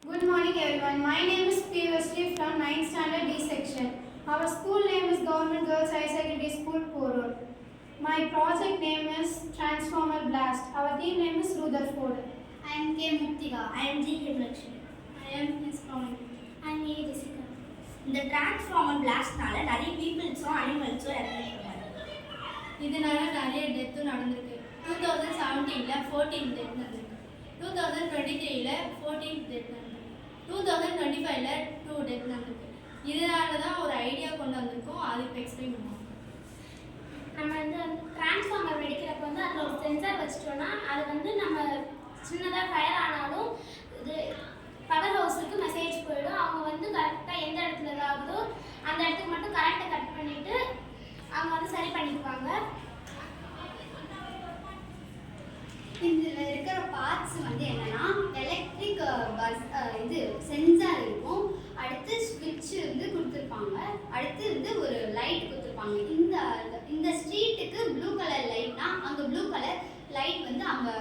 Good morning everyone. My name is P. Wesley from 9th standard D section. Our school name is Government Girls High Secondary School, Porur. My project name is Transformer Blast. Our team name is Rutherford. I am K. Muktika. I am G. Himlakshmi. I am Ms. Pawan. I am A. Jessica. இந்த transformer பிளாஸ்ட்னால நிறைய பீப்புள்ஸும் அனிமல்ஸும் இறந்துருக்காங்க. இதனால நிறைய டெத்தும் நடந்திருக்கு. 2017ல் 14 death நடந்திருக்கு. 2023ல் 14 death நடந்திருக்கு. 2025ல் 2 death நடந்திருக்கு. இதனால தான் ஒரு ஐடியா கொண்டு வந்திருக்கோம். அதுக்கு எக்ஸ்பிளைன் பண்ணுவோம். நம்ம டிரான்ஸ்ஃபார்மர் வெடிக்கிறப்ப அதில் ஒரு சென்சார் வச்சுட்டோம்னா அது நம்ம சின்னதாக ஃபயர் ஆனாலும் இது பவர் ஹவுஸுக்கு மெசேஜ் போயிடும். அவங்க கரெக்டாக எந்த இடத்துல ஆகுதோ அந்த இடத்துக்கு மட்டும் கரண்ட்டை கட் பண்ணிவிட்டு அவங்க சரி பண்ணிக்குவாங்க. இதில் இருக்கிற பார்ட்ஸ் என்னன்னா எலக்ட்ரிக் பஸ் இது சென்சார் இருக்கும், அடுத்து ஸ்விட்ச் கொடுத்துருப்பாங்க, அடுத்து ஒரு லைட் கொடுத்துருப்பாங்க. இந்த ஸ்ட்ரீட்டுக்கு ப்ளூ கலர் லைட்னா அங்கே ப்ளூ கலர் லைட் அங்கே